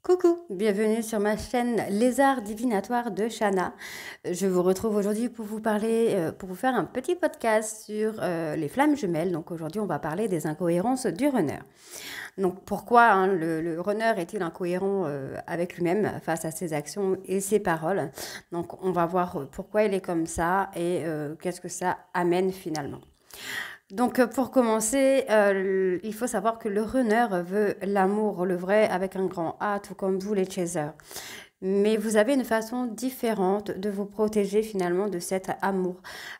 Coucou, bienvenue sur ma chaîne Les Arts Divinatoires de Shana. Je vous retrouve aujourd'hui pour vous parler, pour vous faire un petit podcast sur les flammes jumelles. Donc aujourd'hui, on va parler des incohérences du runner. Donc pourquoi le runner est-il incohérent avec lui-même face à ses actions et ses paroles? Donc on va voir pourquoi il est comme ça et qu'est-ce que ça amène finalement. Donc, pour commencer, il faut savoir que le runner veut l'amour, le vrai, avec un grand A, tout comme vous les chasers. Mais vous avez une façon différente de vous protéger finalement de cet amour.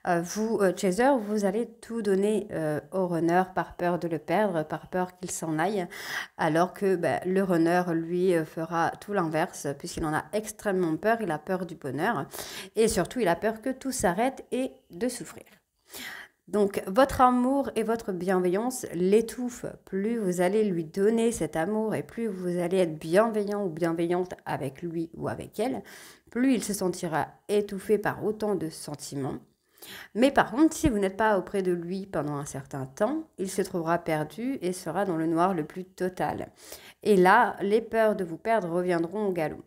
Vous, chaser, vous allez tout donner au runner par peur de le perdre, par peur qu'il s'en aille, alors que le runner, lui, fera tout l'inverse, puisqu'il en a extrêmement peur, il a peur du bonheur, et surtout, il a peur que tout s'arrête et de souffrir. Donc, votre amour et votre bienveillance l'étouffent. Plus vous allez lui donner cet amour et plus vous allez être bienveillant ou bienveillante avec lui ou avec elle, plus il se sentira étouffé par autant de sentiments. Mais par contre, si vous n'êtes pas auprès de lui pendant un certain temps, il se trouvera perdu et sera dans le noir le plus total. Et là, les peurs de vous perdre reviendront au galop.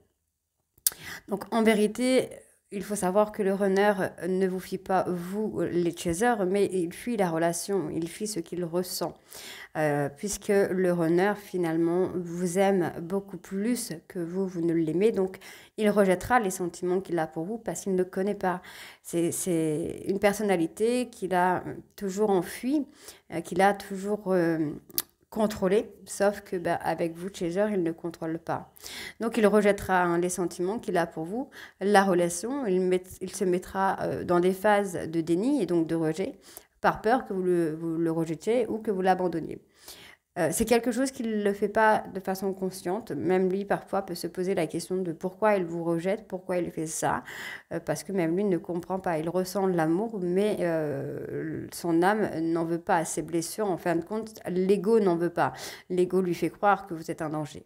Donc en vérité, il faut savoir que le runner ne vous fuit pas, vous, les chasers, mais il fuit la relation, il fuit ce qu'il ressent. Puisque le runner, finalement, vous aime beaucoup plus que vous, vous ne l'aimez. Donc, il rejettera les sentiments qu'il a pour vous parce qu'il ne connaît pas. C'est une personnalité qu'il a toujours enfui, qu'il a toujours contrôlé, sauf que avec vous, chaser, il ne contrôle pas. Donc, il rejettera les sentiments qu'il a pour vous, la relation, il se mettra dans des phases de déni et donc de rejet, par peur que vous le rejetiez ou que vous l'abandonniez. C'est quelque chose qu'il ne le fait pas de façon consciente. Même lui, parfois, peut se poser la question de pourquoi il vous rejette, pourquoi il fait ça, parce que même lui ne comprend pas. Il ressent de l'amour, mais son âme n'en veut pas. Ses blessures, en fin de compte, l'ego n'en veut pas. L'ego lui fait croire que vous êtes un danger.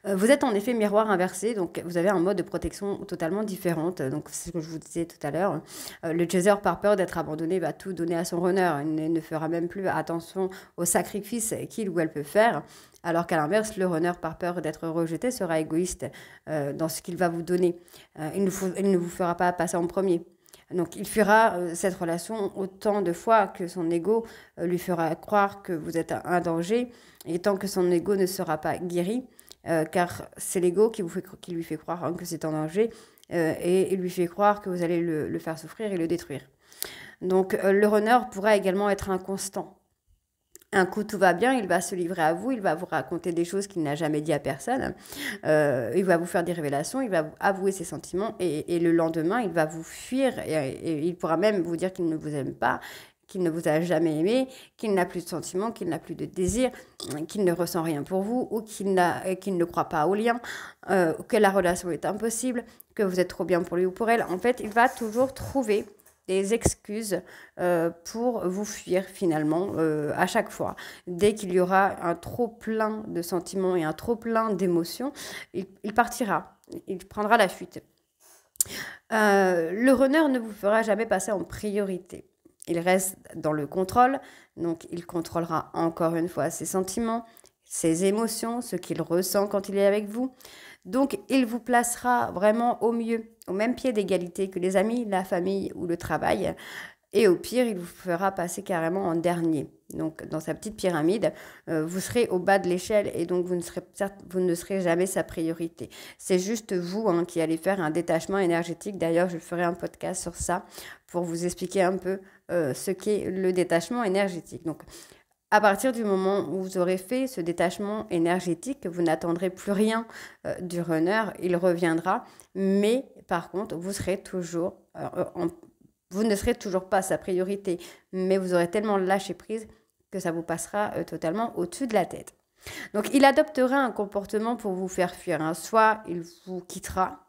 Vous êtes en effet miroir inversé, donc vous avez un mode de protection totalement différent. Donc c'est ce que je vous disais tout à l'heure. Le chaser, par peur d'être abandonné, va tout donner à son runner. Il ne fera même plus attention aux sacrifices qu'il ou elle peut faire. Alors qu'à l'inverse, le runner, par peur d'être rejeté, sera égoïste dans ce qu'il va vous donner. Il ne vous fera pas passer en premier. Donc il fuira cette relation autant de fois que son ego lui fera croire que vous êtes un danger. Et tant que son ego ne sera pas guéri, car c'est l'ego qui lui fait croire que c'est en danger et il lui fait croire que vous allez le faire souffrir et le détruire. Donc le runner pourra également être inconstant. Un coup, tout va bien, il va se livrer à vous, il va vous raconter des choses qu'il n'a jamais dit à personne, il va vous faire des révélations, il va vous avouer ses sentiments et le lendemain, il va vous fuir et il pourra même vous dire qu'il ne vous aime pas, qu'il ne vous a jamais aimé, qu'il n'a plus de sentiments, qu'il n'a plus de désir, qu'il ne ressent rien pour vous ou qu'il ne croit pas au lien, que la relation est impossible, que vous êtes trop bien pour lui ou pour elle. En fait, il va toujours trouver des excuses pour vous fuir finalement à chaque fois. Dès qu'il y aura un trop plein de sentiments et un trop plein d'émotions, il partira, il prendra la fuite. Le runner ne vous fera jamais passer en priorité. Il reste dans le contrôle, donc il contrôlera encore une fois ses sentiments, ses émotions, ce qu'il ressent quand il est avec vous. Donc il vous placera vraiment au mieux, au même pied d'égalité que les amis, la famille ou le travail. Et au pire, il vous fera passer carrément en dernier. Donc, dans sa petite pyramide, vous serez au bas de l'échelle et donc vous ne serez jamais sa priorité. C'est juste vous qui allez faire un détachement énergétique. D'ailleurs, je ferai un podcast sur ça pour vous expliquer un peu ce qu'est le détachement énergétique. Donc, à partir du moment où vous aurez fait ce détachement énergétique, vous n'attendrez plus rien du runner, il reviendra. Mais par contre, vous ne serez toujours pas sa priorité, mais vous aurez tellement lâché prise que ça vous passera totalement au-dessus de la tête. Donc, il adoptera un comportement pour vous faire fuir. Soit il vous quittera,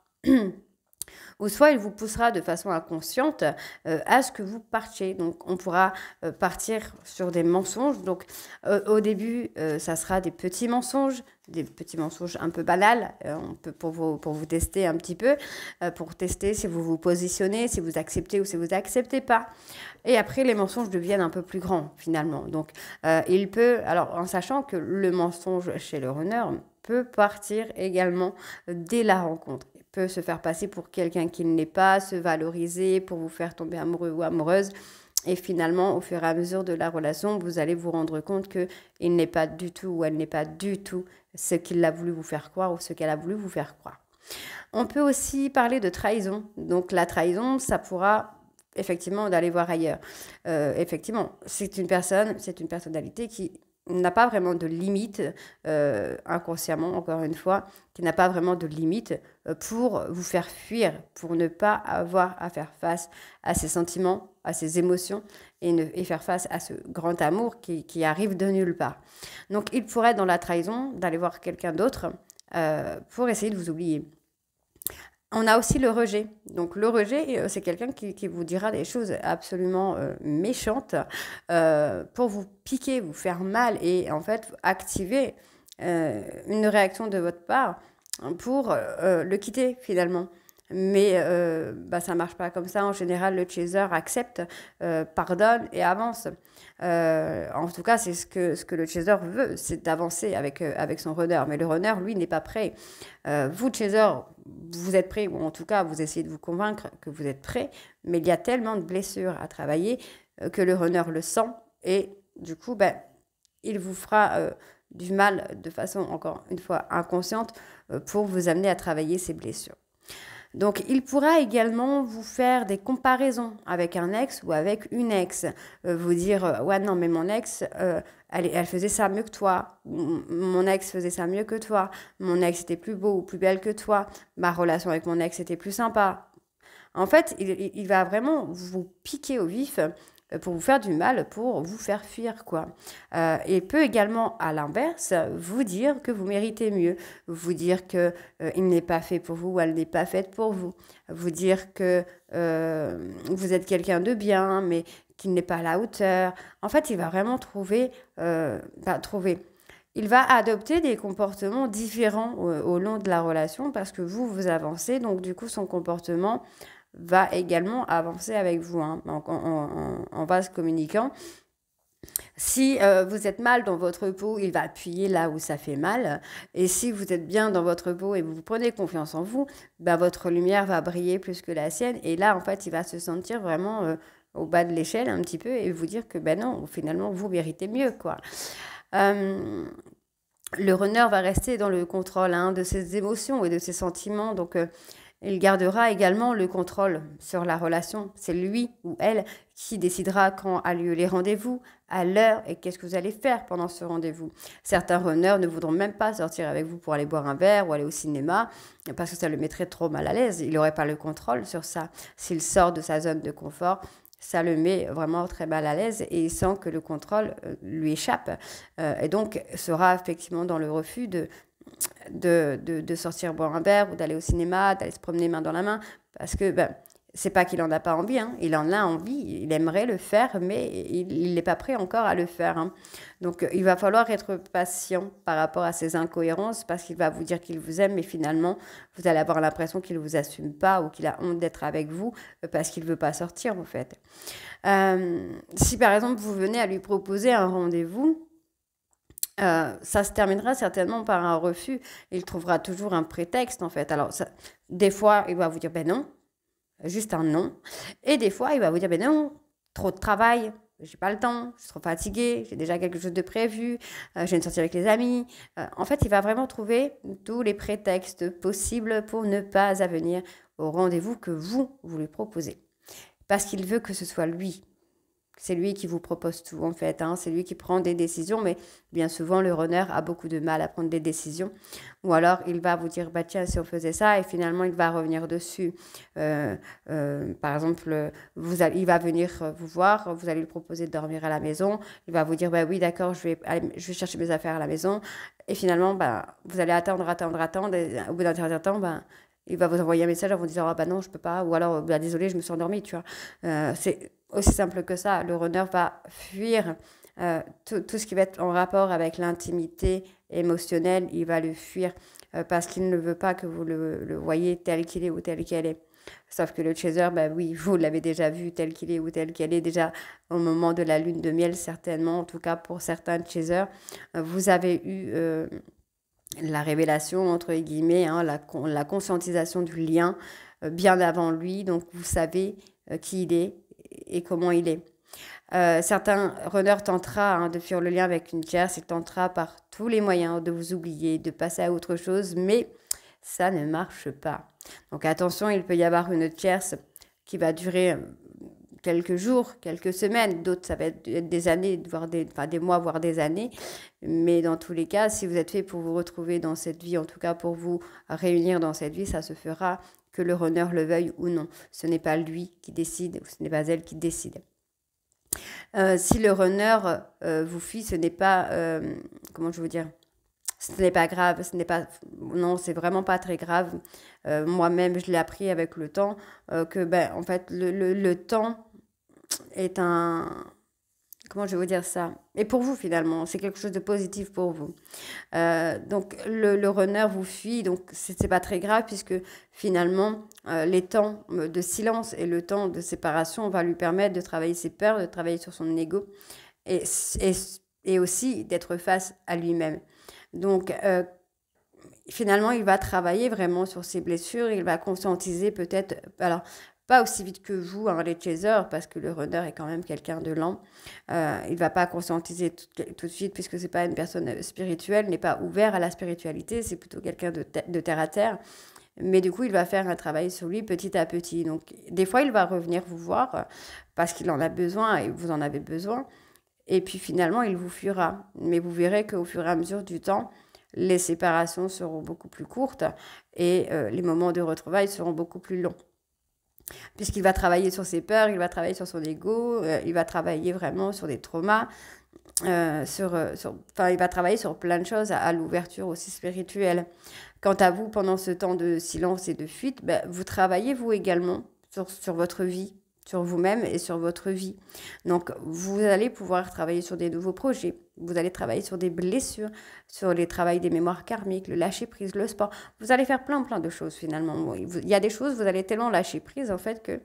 ou soit il vous poussera de façon inconsciente à ce que vous partiez. Donc, on pourra partir sur des mensonges. Donc, au début, ça sera des petits mensonges un peu banals, pour vous tester un petit peu, pour tester si vous vous positionnez, si vous acceptez ou si vous n'acceptez pas. Et après, les mensonges deviennent un peu plus grands, finalement. Donc, il peut, alors en sachant que le mensonge chez le runner peut partir également dès la rencontre. Il peut se faire passer pour quelqu'un qu'il n'est pas, se valoriser pour vous faire tomber amoureux ou amoureuse. Et finalement, au fur et à mesure de la relation, vous allez vous rendre compte qu'il n'est pas du tout ou elle n'est pas du tout ce qu'il a voulu vous faire croire ou ce qu'elle a voulu vous faire croire. On peut aussi parler de trahison. Donc la trahison, ça pourra effectivement d'aller voir ailleurs. Effectivement, c'est une personnalité qui n'a pas vraiment de limite, inconsciemment, encore une fois, qui n'a pas vraiment de limite pour vous faire fuir, pour ne pas avoir à faire face à ses sentiments, à ses émotions et faire face à ce grand amour qui arrive de nulle part. Donc, il pourrait, dans la trahison, d'aller voir quelqu'un d'autre pour essayer de vous oublier. On a aussi le rejet. Donc le rejet, c'est quelqu'un qui vous dira des choses absolument méchantes pour vous piquer, vous faire mal et en fait activer une réaction de votre part pour le quitter finalement. Mais ça ne marche pas comme ça. En général, le chaser accepte, pardonne et avance. En tout cas, c'est ce que le chaser veut, c'est d'avancer avec son runner. Mais le runner, lui, n'est pas prêt. Vous, chaser, vous êtes prêt, ou en tout cas, vous essayez de vous convaincre que vous êtes prêt. Mais il y a tellement de blessures à travailler que le runner le sent. Et du coup, il vous fera du mal de façon, encore une fois, inconsciente pour vous amener à travailler ces blessures. Donc, il pourra également vous faire des comparaisons avec un ex ou avec une ex. Vous dire, ouais, non, mais mon ex, elle faisait ça mieux que toi. Mon ex faisait ça mieux que toi. Mon ex était plus beau ou plus belle que toi. Ma relation avec mon ex était plus sympa. En fait, il va vraiment vous piquer au vif pour vous faire du mal, pour vous faire fuir, quoi. Et peut également, à l'inverse, vous dire que vous méritez mieux, vous dire que il n'est pas fait pour vous ou elle n'est pas faite pour vous, vous dire que vous êtes quelqu'un de bien, mais qu'il n'est pas à la hauteur. En fait, il va vraiment il va adopter des comportements différents au long de la relation parce que vous avancez, donc du coup, son comportement va également avancer avec vous en vase communicant. Si vous êtes mal dans votre peau, il va appuyer là où ça fait mal. Et si vous êtes bien dans votre peau et vous prenez confiance en vous, votre lumière va briller plus que la sienne. Et là, en fait, il va se sentir vraiment au bas de l'échelle un petit peu et vous dire que non, finalement, vous méritez mieux, quoi. Le runner va rester dans le contrôle de ses émotions et de ses sentiments. Donc, il gardera également le contrôle sur la relation. C'est lui ou elle qui décidera quand a lieu les rendez-vous, à l'heure et qu'est-ce que vous allez faire pendant ce rendez-vous. Certains runners ne voudront même pas sortir avec vous pour aller boire un verre ou aller au cinéma parce que ça le mettrait trop mal à l'aise. Il n'aurait pas le contrôle sur ça. S'il sort de sa zone de confort, ça le met vraiment très mal à l'aise et il sent que le contrôle lui échappe. Et donc sera effectivement dans le refus de sortir boire un verre ou d'aller au cinéma, d'aller se promener main dans la main, parce que c'est pas qu'il en a pas envie, il en a envie, il aimerait le faire, mais il n'est pas prêt encore à le faire. Donc il va falloir être patient par rapport à ces incohérences, parce qu'il va vous dire qu'il vous aime, mais finalement, vous allez avoir l'impression qu'il ne vous assume pas ou qu'il a honte d'être avec vous, parce qu'il ne veut pas sortir, en fait. Si par exemple, vous venez à lui proposer un rendez-vous, ça se terminera certainement par un refus. Il trouvera toujours un prétexte, en fait. Alors, des fois, il va vous dire, non, juste un non. Et des fois, il va vous dire, non, trop de travail, j'ai pas le temps, je suis trop fatiguée, j'ai déjà quelque chose de prévu, j'ai une sortie avec les amis. En fait, il va vraiment trouver tous les prétextes possibles pour ne pas venir au rendez-vous que vous lui proposez. Parce qu'il veut que ce soit lui. C'est lui qui vous propose tout, en fait. C'est lui qui prend des décisions, mais bien souvent, le runner a beaucoup de mal à prendre des décisions. Ou alors, il va vous dire, tiens, si on faisait ça, et finalement, il va revenir dessus. Par exemple, il va venir vous voir, vous allez lui proposer de dormir à la maison. Il va vous dire, oui, d'accord, je vais chercher mes affaires à la maison. Et finalement, vous allez attendre. Et au bout d'un certain temps, il va vous envoyer un message en vous disant, non, je peux pas. Ou alors, désolé, je me suis endormie, tu vois. C'est aussi simple que ça. Le runner va fuir tout ce qui va être en rapport avec l'intimité émotionnelle. Il va le fuir parce qu'il ne veut pas que vous le voyez tel qu'il est ou tel qu'elle est. Sauf que le chaser, oui, vous l'avez déjà vu tel qu'il est ou tel qu'elle est déjà au moment de la lune de miel, certainement. En tout cas, pour certains chasers, vous avez eu la révélation, entre guillemets, hein, la conscientisation du lien bien avant lui. Donc, vous savez qui il est et comment il est. Certains runners tentera de fuir le lien avec une tierce, il tentera par tous les moyens de vous oublier, de passer à autre chose, mais ça ne marche pas. Donc attention, il peut y avoir une tierce qui va durer quelques jours, quelques semaines, d'autres ça va être des années, voire des mois, voire des années. Mais dans tous les cas, si vous êtes fait pour vous retrouver dans cette vie, en tout cas pour vous réunir dans cette vie, ça se fera que le runner le veuille ou non. Ce n'est pas lui qui décide, ou ce n'est pas elle qui décide. Si le runner vous fuit, ce n'est pas, comment je veux dire, ce n'est pas grave, non, c'est vraiment pas très grave. Moi-même, je l'ai appris avec le temps, que ben, en fait, le temps est comment je vais vous dire ça? Et pour vous finalement, c'est quelque chose de positif pour vous. Donc le runner vous fuit, donc c'est pas très grave puisque finalement les temps de silence et le temps de séparation va lui permettre de travailler ses peurs, de travailler sur son ego et, et, et aussi d'être face à lui-même. Donc finalement, il va travailler vraiment sur ses blessures, il va conscientiser peut-être, alors pas aussi vite que vous, les chasers, parce que le runner est quand même quelqu'un de lent. Il ne va pas conscientiser tout de suite, puisque c'est pas une personne spirituelle, n'est pas ouvert à la spiritualité, c'est plutôt quelqu'un de terre à terre. Mais du coup, il va faire un travail sur lui petit à petit. Donc, des fois, il va revenir vous voir parce qu'il en a besoin et vous en avez besoin. Et puis finalement, il vous fuira. Mais vous verrez qu'au fur et à mesure du temps, les séparations seront beaucoup plus courtes et les moments de retrouvailles seront beaucoup plus longs. Puisqu'il va travailler sur ses peurs, il va travailler sur son ego, il va travailler vraiment sur des traumas, il va travailler sur plein de choses à l'ouverture aussi spirituelle. Quant à vous, pendant ce temps de silence et de fuite, vous travaillez vous également sur votre vie, sur vous-même et sur votre vie. Donc, vous allez pouvoir travailler sur des nouveaux projets. Vous allez travailler sur des blessures, sur les travails des mémoires karmiques, le lâcher-prise, le sport. Vous allez faire plein de choses finalement. Il y a des choses, vous allez tellement lâcher prise en fait que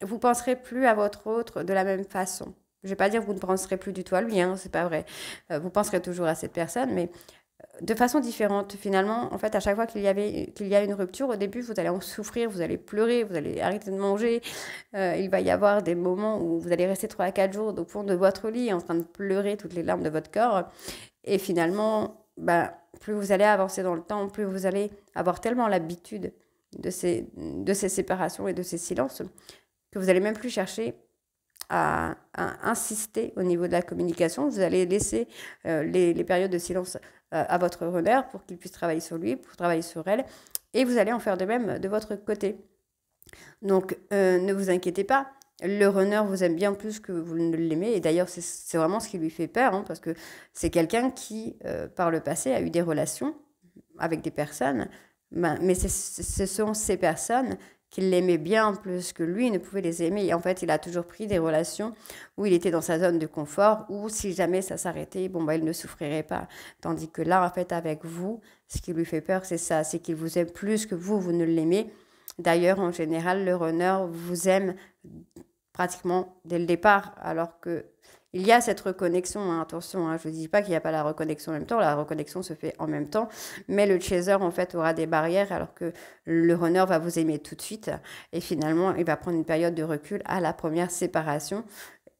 vous penserez plus à votre autre de la même façon. Je ne vais pas dire que vous ne penserez plus du tout à lui, c'est pas vrai. Vous penserez toujours à cette personne, mais de façon différente. Finalement, en fait, à chaque fois qu'il y a une rupture, au début, vous allez en souffrir, vous allez pleurer, vous allez arrêter de manger. Il va y avoir des moments où vous allez rester 3 à 4 jours au fond de votre lit en train de pleurer toutes les larmes de votre corps. Et finalement, plus vous allez avancer dans le temps, plus vous allez avoir tellement l'habitude de ces séparations et de ces silences que vous n'allez même plus chercher à insister au niveau de la communication. Vous allez laisser les périodes de silence à votre runner pour qu'il puisse travailler sur lui, pour travailler sur elle, et vous allez en faire de même de votre côté. Donc, ne vous inquiétez pas, le runner vous aime bien plus que vous ne l'aimez, et d'ailleurs, c'est vraiment ce qui lui fait peur, parce que c'est quelqu'un qui, par le passé, a eu des relations avec des personnes, mais ce sont ces personnes qu'il l'aimait bien plus que lui ne pouvait les aimer. Et en fait, il a toujours pris des relations où il était dans sa zone de confort, où si jamais ça s'arrêtait, il ne souffrirait pas. Tandis que là, en fait, avec vous, ce qui lui fait peur, c'est ça, c'est qu'il vous aime plus que vous ne l'aimez. D'ailleurs, en général, le runner vous aime pratiquement dès le départ, alors que il y a cette reconnexion, attention, je ne dis pas qu'il n'y a pas la reconnexion en même temps, la reconnexion se fait en même temps, mais le chaser en fait aura des barrières alors que le runner va vous aimer tout de suite et finalement il va prendre une période de recul à la première séparation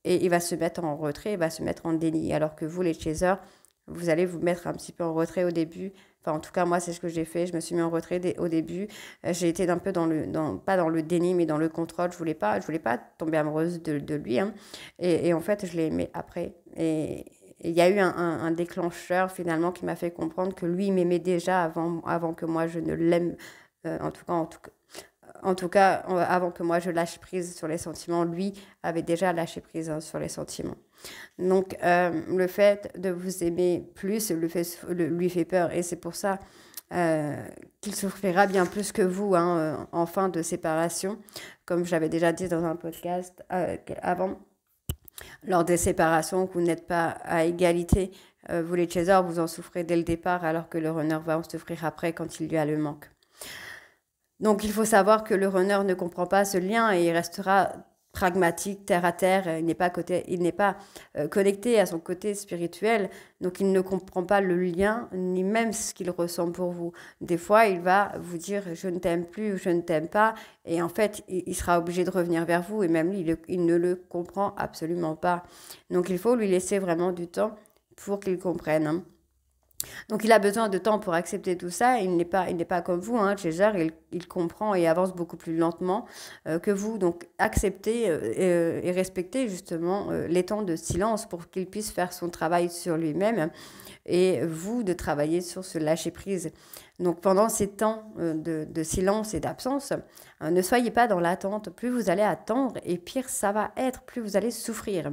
et il va se mettre en retrait, il va se mettre en déni, alors que vous les chasers, vous allez vous mettre un petit peu en retrait au début. Enfin, en tout cas, moi, c'est ce que j'ai fait. Je me suis mis en retrait au début. J'ai été un peu pas dans le déni, mais dans le contrôle. Je voulais pas tomber amoureuse de lui. Et en fait, je l'ai aimé après. Et il y a eu un déclencheur, finalement, qui m'a fait comprendre que lui, il m'aimait déjà avant que moi, je ne l'aime. En tout cas, avant que moi, je lâche prise sur les sentiments. Lui avait déjà lâché prise sur les sentiments. Donc, le fait de vous aimer plus lui fait peur et c'est pour ça qu'il souffrira bien plus que vous en fin de séparation. Comme je l'avais déjà dit dans un podcast avant, lors des séparations, que vous n'êtes pas à égalité, vous les chasers, vous en souffrez dès le départ alors que le runner va en souffrir après quand il lui a le manque. Donc, il faut savoir que le runner ne comprend pas ce lien et il restera pragmatique, terre à terre, il n'est pas connecté à son côté spirituel, donc il ne comprend pas le lien, ni même ce qu'il ressent pour vous. Des fois, il va vous dire « je ne t'aime plus » ou « je ne t'aime pas », et en fait, il sera obligé de revenir vers vous, et même lui, il ne le comprend absolument pas. Donc il faut lui laisser vraiment du temps pour qu'il comprenne, hein. Donc il a besoin de temps pour accepter tout ça. Il n'est pas comme vous, hein, César, il comprend et avance beaucoup plus lentement que vous. Donc acceptez et respectez justement les temps de silence pour qu'il puisse faire son travail sur lui-même et vous de travailler sur ce lâcher-prise. Donc pendant ces temps de silence et d'absence, ne soyez pas dans l'attente. Plus vous allez attendre et pire ça va être, plus vous allez souffrir.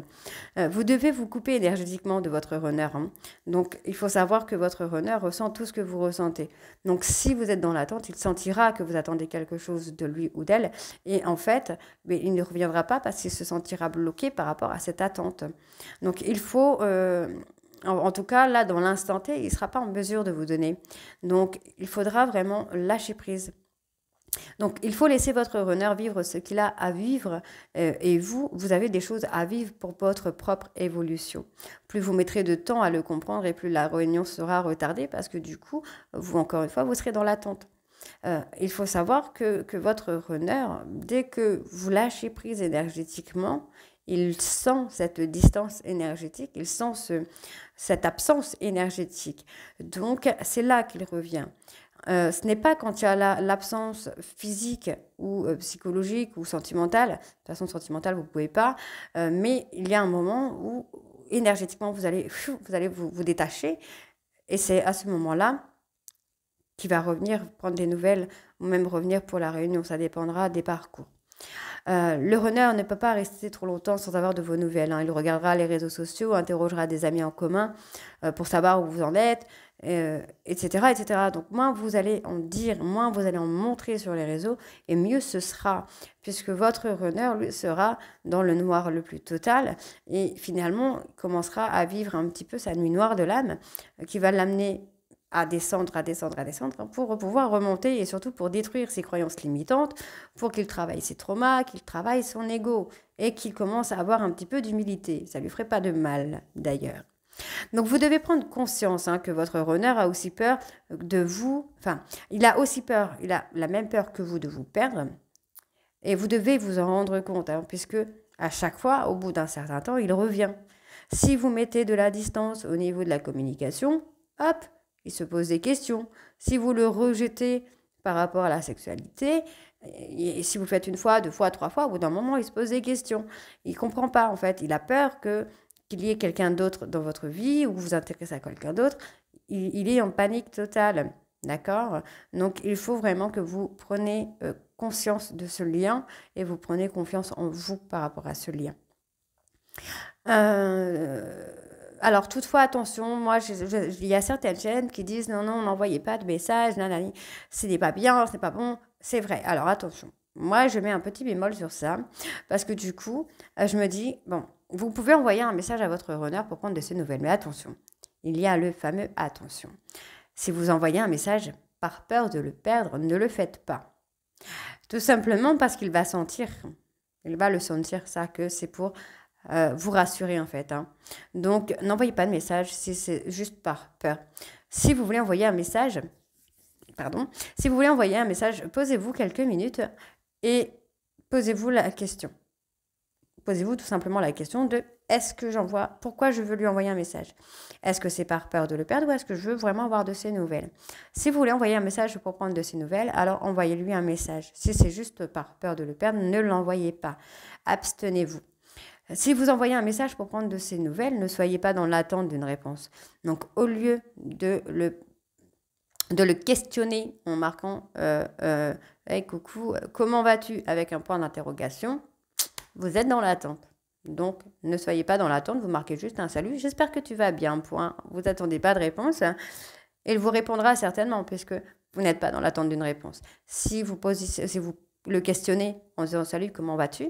Vous devez vous couper énergétiquement de votre runner, hein. Donc il faut savoir que votre runner ressent tout ce que vous ressentez. Donc si vous êtes dans l'attente, il sentira que vous attendez quelque chose de lui ou d'elle et en fait, mais il ne reviendra pas parce qu'il se sentira bloqué par rapport à cette attente. Donc il faut... en tout cas, là, dans l'instant T, il ne sera pas en mesure de vous donner. Donc, il faudra vraiment lâcher prise. Donc, il faut laisser votre runner vivre ce qu'il a à vivre et vous avez des choses à vivre pour votre propre évolution. Plus vous mettrez de temps à le comprendre et plus la réunion sera retardée parce que du coup, vous, encore une fois, vous serez dans l'attente. Il faut savoir que votre runner, dès que vous lâchez prise énergétiquement, il sent cette distance énergétique, il sent cette absence énergétique. Donc, c'est là qu'il revient. Ce n'est pas quand il y a l'absence physique ou psychologique ou sentimentale. De toute façon, sentimentale, vous ne pouvez pas. Mais il y a un moment où, énergétiquement, vous allez vous détacher. Et c'est à ce moment-là qu'il va revenir prendre des nouvelles ou même revenir pour la réunion. Ça dépendra des parcours. Le runner ne peut pas rester trop longtemps sans avoir de vos nouvelles, hein. Il regardera les réseaux sociaux, interrogera des amis en commun pour savoir où vous en êtes, etc., etc. Donc moins vous allez en dire, moins vous allez en montrer sur les réseaux, et mieux ce sera, puisque votre runner, lui, sera dans le noir le plus total, et finalement commencera à vivre un petit peu sa nuit noire de l'âme, qui va l'amener à descendre, pour pouvoir remonter et surtout pour détruire ses croyances limitantes, pour qu'il travaille ses traumas, qu'il travaille son ego et qu'il commence à avoir un petit peu d'humilité. Ça lui ferait pas de mal, d'ailleurs. Donc, vous devez prendre conscience que votre runner a aussi peur de vous. Enfin, il a aussi peur, il a la même peur que vous de vous perdre. Et vous devez vous en rendre compte, puisque à chaque fois, au bout d'un certain temps, il revient. Si vous mettez de la distance au niveau de la communication, hop, il se pose des questions. Si vous le rejetez par rapport à la sexualité, et si vous le faites une fois, deux fois, trois fois, au bout d'un moment, il se pose des questions. Il ne comprend pas, en fait. Il a peur qu'il y ait quelqu'un d'autre dans votre vie ou vous vous intéressez à quelqu'un d'autre. Il est en panique totale. D'accord? Donc, il faut vraiment que vous preniez conscience de ce lien et vous prenez confiance en vous par rapport à ce lien. Alors, toutefois, attention, moi, il y a certaines chaînes qui disent non, non, n'envoyez pas de messages, nanani, ce n'est pas bien, ce n'est pas bon. C'est vrai. Alors, attention. Moi, je mets un petit bémol sur ça parce que du coup, je me dis, bon, vous pouvez envoyer un message à votre runner pour prendre de ses nouvelles, mais attention, il y a le fameux attention. Si vous envoyez un message par peur de le perdre, ne le faites pas. Tout simplement parce qu'il va sentir, il va le sentir ça, que c'est pour vous rassurer en fait. Donc, n'envoyez pas de message si c'est juste par peur. Si vous voulez envoyer un message, posez-vous quelques minutes et posez-vous la question. Posez-vous tout simplement la question de est-ce que j'envoie, pourquoi je veux lui envoyer un message? Est-ce que c'est par peur de le perdre ou est-ce que je veux vraiment avoir de ses nouvelles? Si vous voulez envoyer un message pour prendre de ses nouvelles, alors envoyez-lui un message. Si c'est juste par peur de le perdre, ne l'envoyez pas. Abstenez-vous. Si vous envoyez un message pour prendre de ses nouvelles, ne soyez pas dans l'attente d'une réponse. Donc, au lieu de le questionner en marquant hey, coucou, comment vas-tu avec un point d'interrogation, vous êtes dans l'attente. Donc, ne soyez pas dans l'attente, vous marquez juste un salut. J'espère que tu vas bien, point. Vous n'attendez pas de réponse. Et il vous répondra certainement, puisque vous n'êtes pas dans l'attente d'une réponse. Si vous le questionnez en disant salut, comment vas-tu,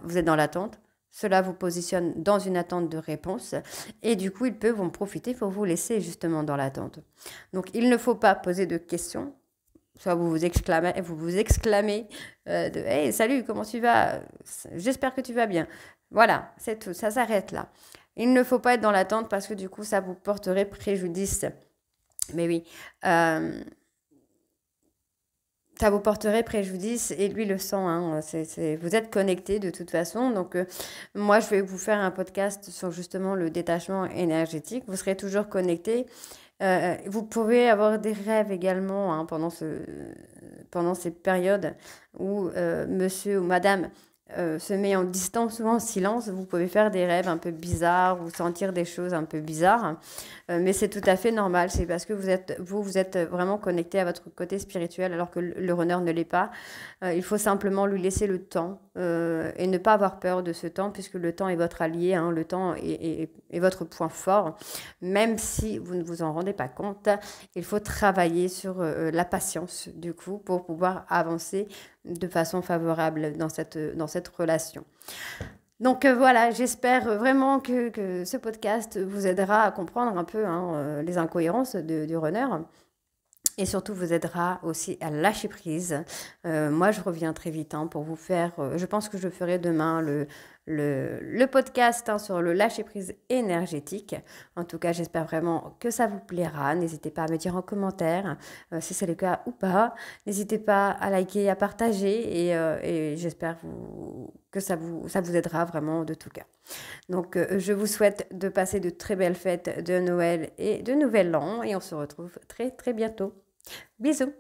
vous êtes dans l'attente. Cela vous positionne dans une attente de réponse et du coup, il peut vous en profiter pour vous laisser justement dans l'attente. Donc, il ne faut pas poser de questions soit vous vous exclamez de Hey, salut, comment tu vas? J'espère que tu vas bien. Voilà, c'est tout, ça s'arrête là. Il ne faut pas être dans l'attente parce que du coup, ça vous porterait préjudice. Mais oui, euh, ça vous porterait préjudice et lui le sent. Hein. Vous êtes connectés de toute façon. Donc, moi, je vais vous faire un podcast sur justement le détachement énergétique. Vous serez toujours connectés. Vous pouvez avoir des rêves également hein, pendant ces périodes où monsieur ou madame se met en distance ou en silence. Vous pouvez faire des rêves un peu bizarres ou sentir des choses un peu bizarres. Mais c'est tout à fait normal. C'est parce que vous êtes vraiment connecté à votre côté spirituel alors que le runner ne l'est pas. Il faut simplement lui laisser le temps et ne pas avoir peur de ce temps puisque le temps est votre allié. Hein, le temps est votre point fort. Même si vous ne vous en rendez pas compte, il faut travailler sur la patience du coup pour pouvoir avancer de façon favorable dans cette relation. Donc voilà, j'espère vraiment que ce podcast vous aidera à comprendre un peu hein, les incohérences du runner et surtout vous aidera aussi à lâcher prise. Moi, je reviens très vite hein, pour vous faire, je pense que je ferai demain le podcast hein, sur le lâcher prise énergétique. En tout cas, j'espère vraiment que ça vous plaira. N'hésitez pas à me dire en commentaire si c'est le cas ou pas. N'hésitez pas à liker, à partager et j'espère que ça vous aidera vraiment de tout cas. Donc, je vous souhaite de passer de très belles fêtes de Noël et de Nouvel An et on se retrouve très très bientôt. Bisous!